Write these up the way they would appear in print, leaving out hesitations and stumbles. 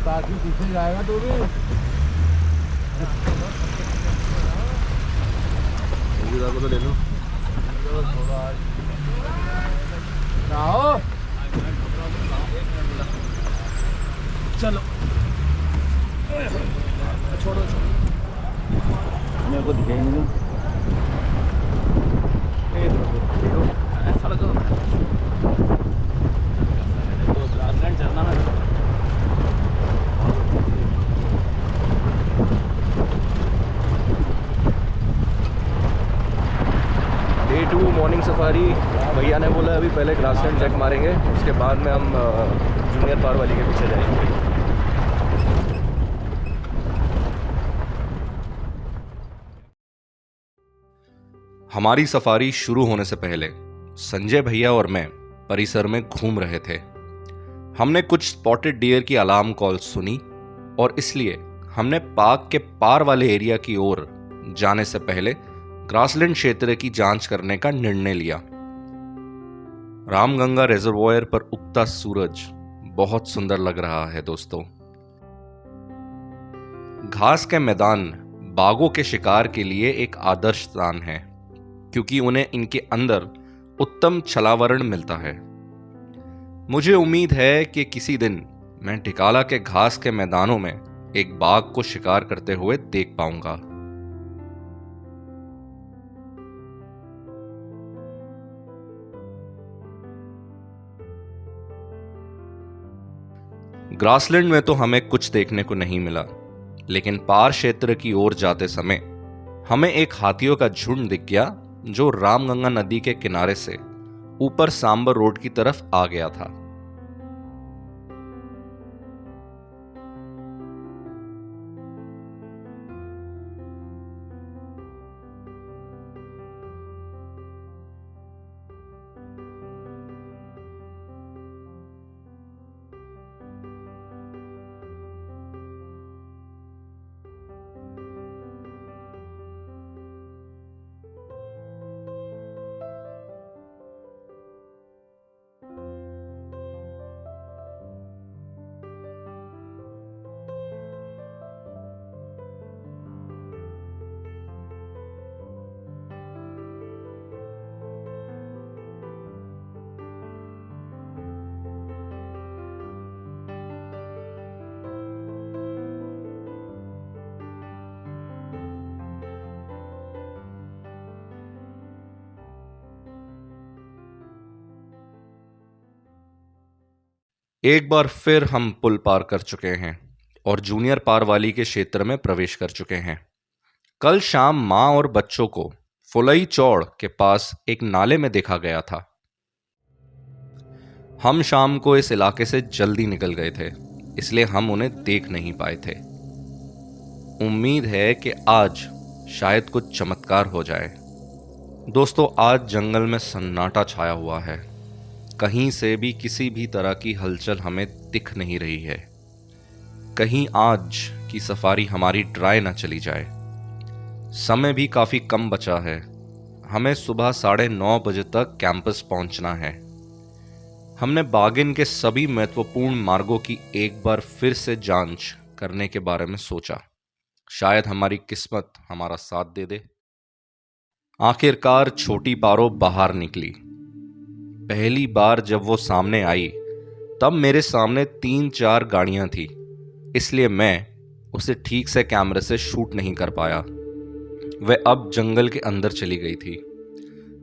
ताकि पीछे जाएगा तो भी को तो ले लो थोड़ा आओ चलो छोड़ो मेरे को दिखाई नहीं ऐसा लगा तो ग्रासलैंड चलना है। Day 2 morning safari. भैया ने बोला अभी पहले ग्रासलैंड चेक मारेंगे, उसके बाद में हम जूनियर पार वाली के पीछे जाएंगे। हमारी सफारी शुरू होने से पहले संजय भैया और मैं परिसर में घूम रहे थे। हमने कुछ स्पॉटेड डियर की अलार्म कॉल सुनी और इसलिए हमने पार्क के पार वाले एरिया की ओर जाने से पहले ग्रासलैंड क्षेत्र की जांच करने का निर्णय लिया। रामगंगा रिजर्वॉयर पर उगता सूरज बहुत सुंदर लग रहा है दोस्तों। घास के मैदान बाघों के शिकार के लिए एक आदर्श स्थान है, क्योंकि उन्हें इनके अंदर उत्तम छलावरण मिलता है। मुझे उम्मीद है कि किसी दिन मैं टिकाला के घास के मैदानों में एक बाघ को शिकार करते हुए देख पाऊंगा। ग्रासलैंड में तो हमें कुछ देखने को नहीं मिला, लेकिन पार क्षेत्र की ओर जाते समय हमें एक हाथियों का झुंड दिख गया जो रामगंगा नदी के किनारे से ऊपर सांबर रोड की तरफ आ गया था। एक बार फिर हम पुल पार कर चुके हैं और जूनियर पार वाली के क्षेत्र में प्रवेश कर चुके हैं। कल शाम मां और बच्चों को फुलई चौड़ के पास एक नाले में देखा गया था। हम शाम को इस इलाके से जल्दी निकल गए थे, इसलिए हम उन्हें देख नहीं पाए थे। उम्मीद है कि आज शायद कुछ चमत्कार हो जाए। दोस्तों, आज जंगल में सन्नाटा छाया हुआ है। कहीं से भी किसी भी तरह की हलचल हमें दिख नहीं रही है। कहीं आज की सफारी हमारी ड्राई ना चली जाए। समय भी काफी कम बचा है। हमें सुबह 9:30 बजे तक कैंपस पहुंचना है। हमने बागिन के सभी महत्वपूर्ण मार्गों की एक बार फिर से जांच करने के बारे में सोचा। शायद हमारी किस्मत हमारा साथ दे दे। आखिरकार छोटी पारो बाहर निकली। पहली बार जब वो सामने आई तब मेरे सामने 3-4 गाड़ियां थी, इसलिए मैं उसे ठीक से कैमरे से शूट नहीं कर पाया। वह अब जंगल के अंदर चली गई थी।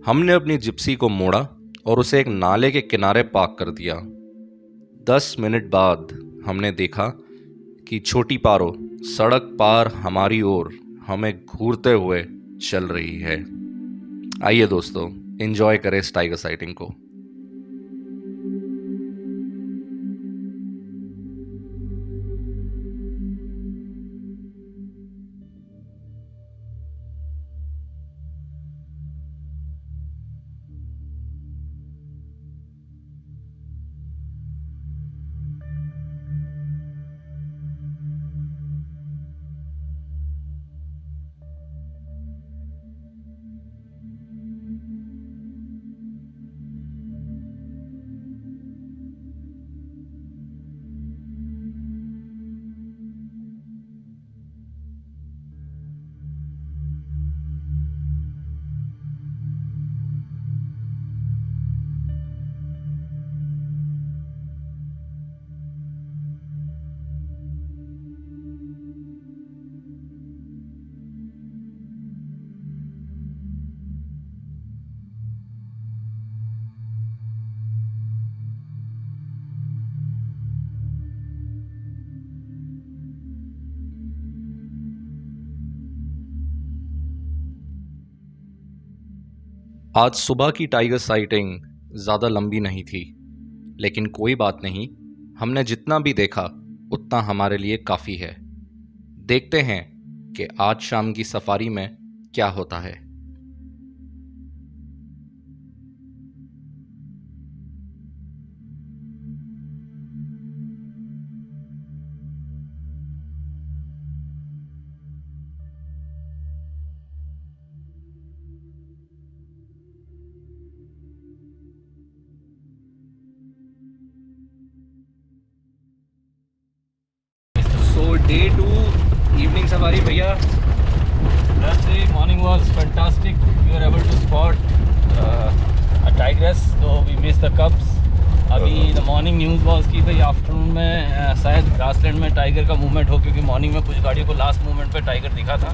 हमने अपनी जिप्सी को मोड़ा और उसे एक नाले के किनारे पार्क कर दिया। 10 मिनट बाद हमने देखा कि छोटी पारो सड़क पार हमारी ओर हमें घूरते हुए चल रही है। आइए दोस्तों, एंजॉय करें इस टाइगर साइटिंग को। आज सुबह की टाइगर साइटिंग ज़्यादा लंबी नहीं थी, लेकिन कोई बात नहीं। हमने जितना भी देखा उतना हमारे लिए काफ़ी है। देखते हैं कि आज शाम की सफारी में क्या होता है। So day 2 evening safari भैया। That day morning was fantastic. We were able to spot a tigress, though we missed the cubs. अभी the morning news was कि भाई आफ्टरनून में शायद ग्रासलैंड में टाइगर का मूवमेंट हो, क्योंकि मॉर्निंग में कुछ गाड़ियों को लास्ट मूवमेंट पे टाइगर दिखा था।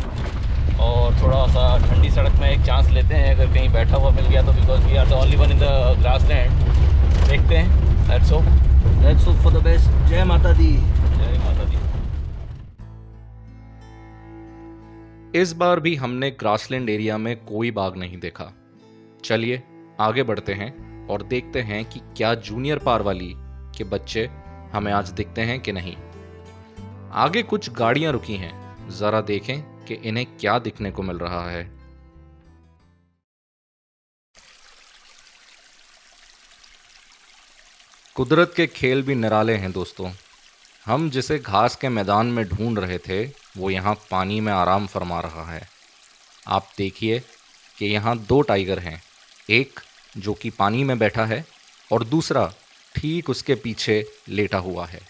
और थोड़ा सा ठंडी सड़क में एक चांस लेते हैं, अगर कहीं बैठा हुआ मिल गया तो, because we are the only one in the grassland. देखते हैं। Let's hope for the best. जय माता दी। जय माता दी। इस बार भी हमने ग्रासलैंड एरिया में कोई बाघ नहीं देखा। चलिए आगे बढ़ते हैं और देखते हैं कि क्या जूनियर पारवाली के बच्चे हमें आज दिखते हैं कि नहीं। आगे कुछ गाड़ियां रुकी हैं, जरा देखें कि इन्हें क्या दिखने को मिल रहा है। कुदरत के खेल भी निराले हैं दोस्तों। हम जिसे घास के मैदान में ढूंढ रहे थे, वो यहाँ पानी में आराम फरमा रहा है। आप देखिए कि यहाँ 2 टाइगर हैं, एक जो कि पानी में बैठा है और दूसरा ठीक उसके पीछे लेटा हुआ है।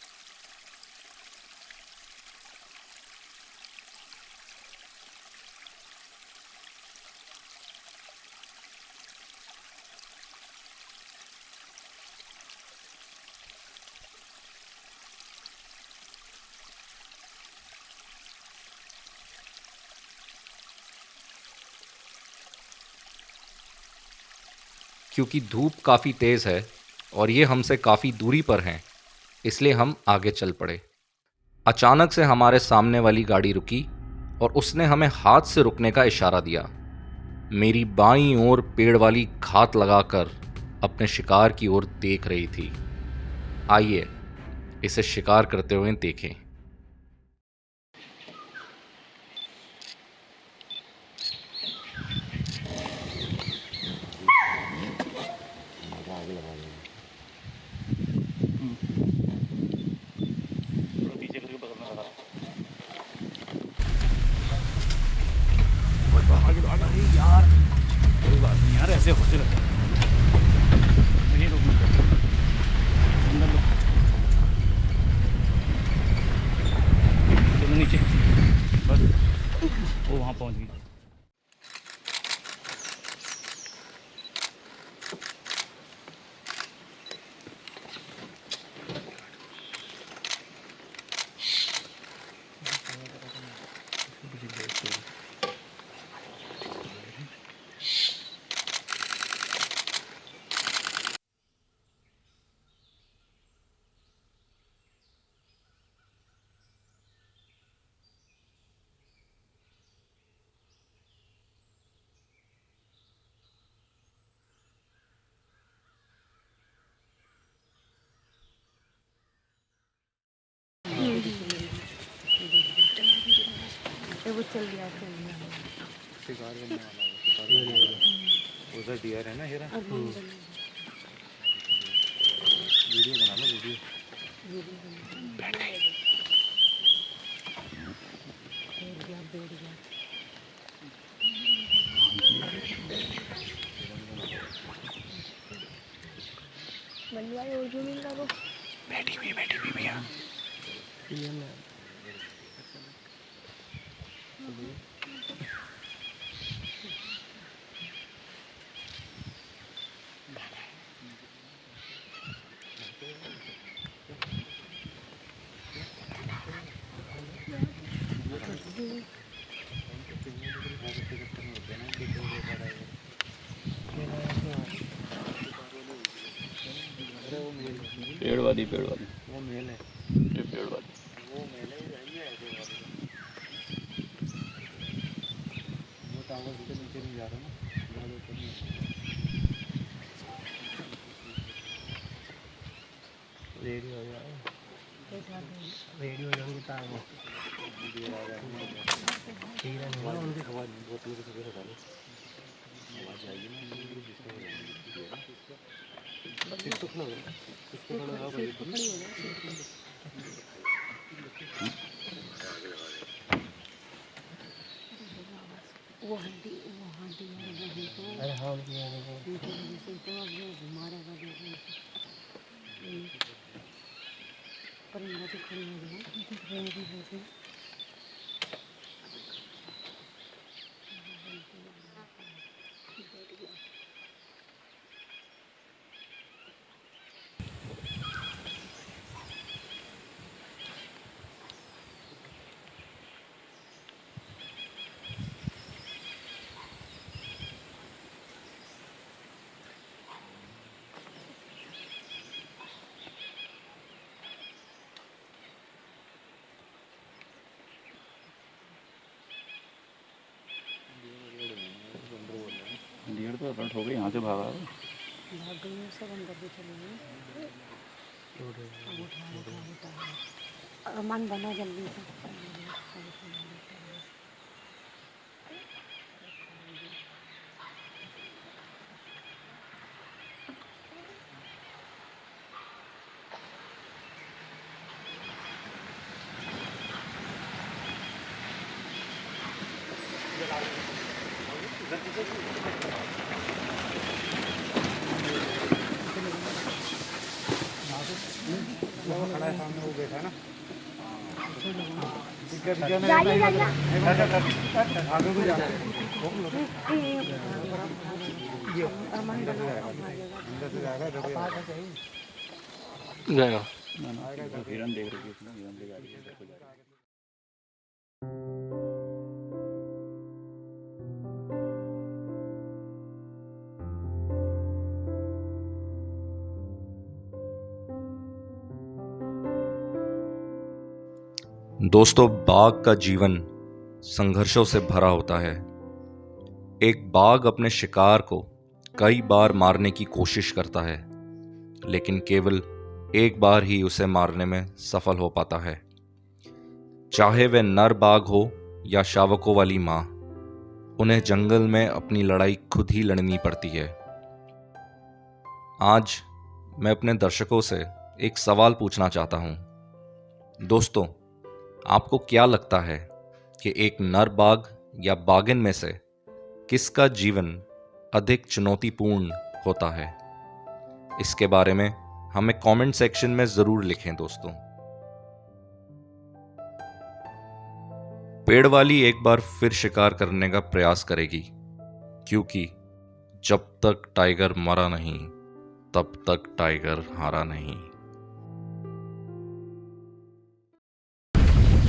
क्योंकि धूप काफ़ी तेज़ है और ये हमसे काफ़ी दूरी पर हैं, इसलिए हम आगे चल पड़े। अचानक से हमारे सामने वाली गाड़ी रुकी और उसने हमें हाथ से रुकने का इशारा दिया। मेरी बाईं ओर पेड़ वाली घात लगाकर अपने शिकार की ओर देख रही थी। आइए इसे शिकार करते हुए देखें। यार कोई बात नहीं यार, ऐसे होते रहते हैं। नहीं रोकना, अंदर लो। चलो नीचे, बस वो वहाँ पहुँच गई। वो चल गया शिकार करने वाला उधर डियर है ना, हेरा। वीडियो बना लो, वीडियो। बैठ गई। बैठी हुई भैया। पेड़ वाली वो मेल है, ये पेड़ वाली वो मेल है। वो टावर के नीचे नहीं जा रहा ना, ज़्यादा ऊपर नहीं। रेडी हो जाएंगे तार वो हड्डी अरे हाँ उनकी वजह से तो अब वो मारेगा देखने पर इनका तो खड़ी हो गया दिख रहे हैं वैसे डियर तो अपना ठोकर यहाँ से भागा भाग गई हैं सब अंदर भी चले गए अब उठा मन बना जल्दी से खड़ा है सामने वो बैठा है ना आगे को जाना अंदर से जाएगा हिरन देख रही है हिरन देख रही है दोस्तों, बाघ का जीवन संघर्षों से भरा होता है। एक बाघ अपने शिकार को कई बार मारने की कोशिश करता है, लेकिन केवल एक बार ही उसे मारने में सफल हो पाता है। चाहे वह नर बाघ हो या शावकों वाली माँ, उन्हें जंगल में अपनी लड़ाई खुद ही लड़नी पड़ती है। आज मैं अपने दर्शकों से एक सवाल पूछना चाहता हूँ। दोस्तों, आपको क्या लगता है कि एक नर बाघ या बाघिन में से किसका जीवन अधिक चुनौतीपूर्ण होता है? इसके बारे में हमें कमेंट सेक्शन में जरूर लिखें दोस्तों। पेड़ वाली एक बार फिर शिकार करने का प्रयास करेगी, क्योंकि जब तक टाइगर मरा नहीं तब तक टाइगर हारा नहीं।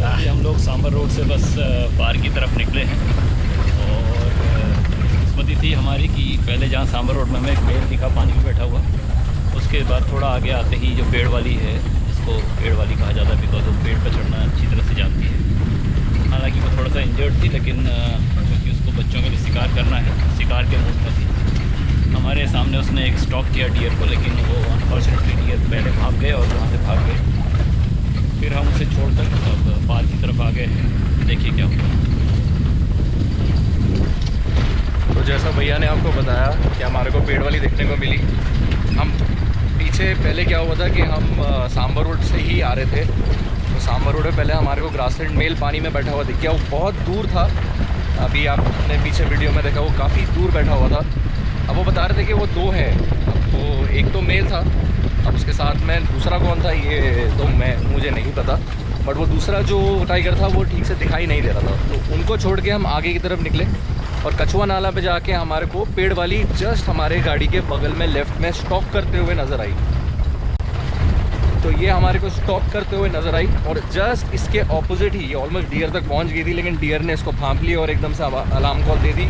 हम लोग सांबर रोड से बस पार की तरफ निकले हैं और किस्मती थी हमारी कि पहले जहाँ सांबर रोड में हमें एक मेल दिखा पानी में बैठा हुआ, उसके बाद थोड़ा आगे आते ही जो पेड़ वाली है, जिसको पेड़ वाली कहा जाता है बिकॉज वो पेड़ पर चढ़ना अच्छी तरह से जानती है। हालांकि वो थोड़ा सा इंजर्ड थी, लेकिन क्योंकि उसको बच्चों के लिए शिकार करना है, शिकार के मूड में थी। हमारे सामने उसने एक स्टॉक किया डियर को, लेकिन वो अनफॉर्चुनेटली डियर पहले भाग गए और वहाँ से भाग गए। फिर हम उसे छोड़कर अब पार की तरफ आ गए हैं। देखिए क्या हुआ। तो जैसा भैया ने आपको बताया कि हमारे को पेड़ वाली देखने को मिली। हम पीछे पहले क्या हुआ था कि हम सांबर रोड से ही आ रहे थे, तो सांबर रोड में पहले हमारे को ग्रासलैंड मेल पानी में बैठा हुआ दिख गया। वो बहुत दूर था, अभी आपने पीछे वीडियो में देखा वो काफ़ी दूर बैठा हुआ था। अब वो बता रहे थे कि वो दो हैं, तो एक तो मेल था, अब उसके साथ में दूसरा कौन था ये तो मुझे नहीं पता, बट वो दूसरा जो टाइगर था वो ठीक से दिखाई नहीं दे रहा था। तो उनको छोड़ के हम आगे की तरफ निकले और कछुआ नाला पे जाके हमारे को पेड़ वाली जस्ट हमारे गाड़ी के बगल में लेफ़्ट में स्टॉप करते हुए नज़र आई। तो ये हमारे को स्टॉप करते हुए नज़र आई और जस्ट इसके ऑपोजिट ही ये ऑलमोस्ट डियर तक पहुंच गई थी, लेकिन डियर ने इसको भांप लिया और एकदम से अलार्म कॉल दे दी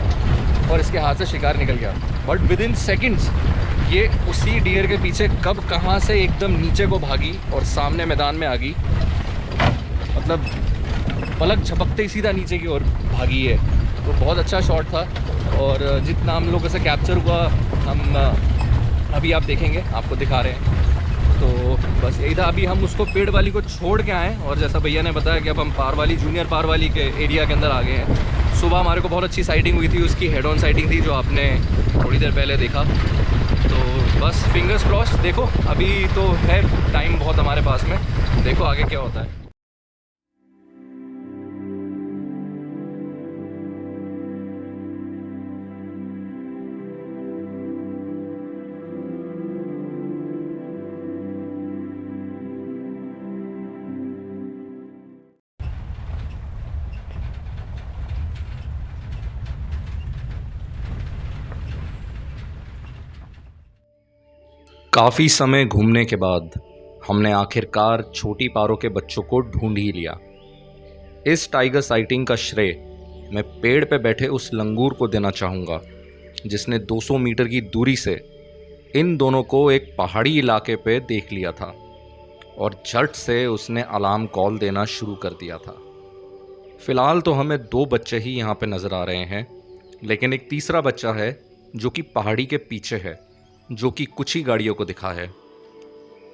और इसके हाथ से शिकार निकल गया। बट विद इन सेकेंड्स ये उसी डियर के पीछे कब कहाँ से एकदम नीचे को भागी और सामने मैदान में आ गई, मतलब पलक झपकते ही सीधा नीचे की ओर भागी है। तो बहुत अच्छा शॉट था और जितना हम लोगों से कैप्चर हुआ हम अभी आप देखेंगे, आपको दिखा रहे हैं। तो बस यही था। अभी हम उसको पेड़ वाली को छोड़ के आए और जैसा भैया ने बताया कि अब हम पारवाली जूनियर पारवाली के एरिया के अंदर आ गए हैं। सुबह हमारे को बहुत अच्छी साइटिंग हुई थी, उसकी हेड ऑन साइटिंग थी जो आपने थोड़ी देर पहले देखा। तो बस फिंगर्स क्रॉस, देखो अभी तो है टाइम बहुत हमारे पास में, देखो आगे क्या होता है। काफ़ी समय घूमने के बाद हमने आखिरकार छोटी पारो के बच्चों को ढूंढ ही लिया। इस टाइगर साइटिंग का श्रेय मैं पेड़ पे बैठे उस लंगूर को देना चाहूँगा जिसने 200 मीटर की दूरी से इन दोनों को एक पहाड़ी इलाके पे देख लिया था और झट से उसने अलार्म कॉल देना शुरू कर दिया था। फ़िलहाल तो हमें 2 बच्चे ही यहाँ पे नज़र आ रहे हैं, लेकिन एक तीसरा बच्चा है जो कि पहाड़ी के पीछे है, जो कि कुछ ही गाड़ियों को दिखा है।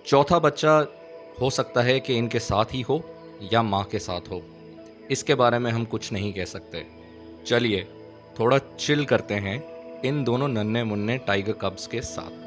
चौथा बच्चा हो सकता है कि इनके साथ ही हो या माँ के साथ हो, इसके बारे में हम कुछ नहीं कह सकते। चलिए थोड़ा चिल करते हैं इन दोनों नन्हे मुन्ने टाइगर कब्स के साथ।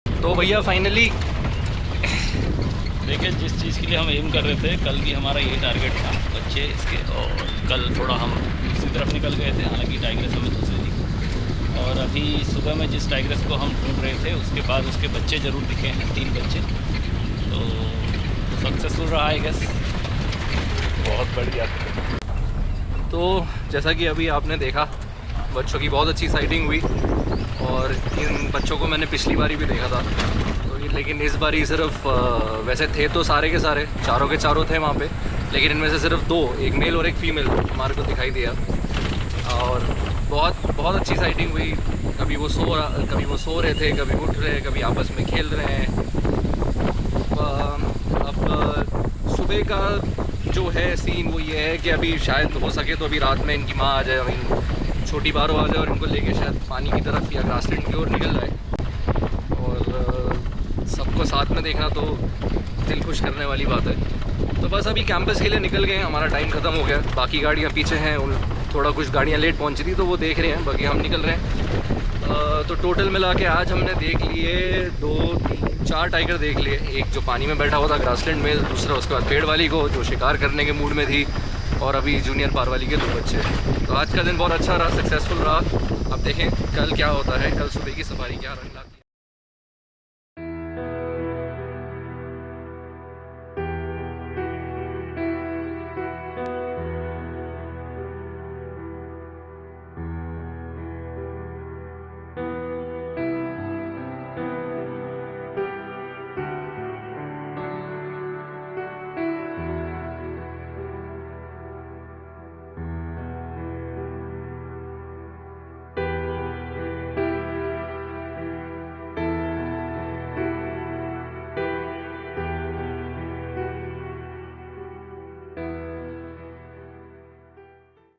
तो भैया फाइनली देखिए जिस चीज़ के लिए हम एम कर रहे थे, कल भी हमारा यही टारगेट था बच्चे इसके, और कल थोड़ा हम दूसरी तरफ निकल गए थे, हालांकि टाइग्रेस हमें दूसरी दिखी। और अभी सुबह में जिस टाइग्रेस को हम ढूंढ रहे थे उसके बाद उसके बच्चे ज़रूर दिखे हैं, 3 बच्चे, तो सक्सेसफुल रहा है गैस। बहुत बढ़िया। तो जैसा कि अभी आपने देखा, बच्चों की बहुत अच्छी साइटिंग हुई, और इन बच्चों को मैंने पिछली बारी भी देखा था, तो लेकिन इस बारी सिर्फ वैसे थे तो सारे के सारे चारों के चारों थे वहाँ पे, लेकिन इनमें से सिर्फ 2, एक मेल और एक फ़ीमेल हमारे को दिखाई दिया। और बहुत अच्छी साइटिंग हुई। कभी वो सो रहे थे, कभी उठ रहे, कभी आपस में खेल रहे हैं। अब सुबह का जो है सीन वो ये है कि अभी शायद हो सके तो अभी रात में इनकी माँ आ जाए, छोटी बारो आ जाए और इनको लेके शायद पानी की तरफ या ग्रासलैंड की ओर निकल जाए। और सबको साथ में देखना तो दिल खुश करने वाली बात है। तो बस अभी कैंपस के लिए निकल गए हैं, हमारा टाइम ख़त्म हो गया। बाकी गाड़ियाँ पीछे हैं, उन थोड़ा कुछ गाड़ियाँ लेट पहुँची थी तो वो देख रहे हैं, बाकी हम निकल रहे हैं। तो टोटल मिला के आज हमने देख लिए 2, 3, 4 टाइगर देख लिए। एक जो पानी में बैठा हुआ था ग्रासलैंड में, दूसरा उसके बाद पेड़ वाली को जो शिकार करने के मूड में थी, और अभी जूनियर पार वाली के 2 बच्चे। तो आज का दिन बहुत अच्छा रहा, सक्सेसफुल रहा। अब देखें कल क्या होता है, कल सुबह की सफारी क्या रंग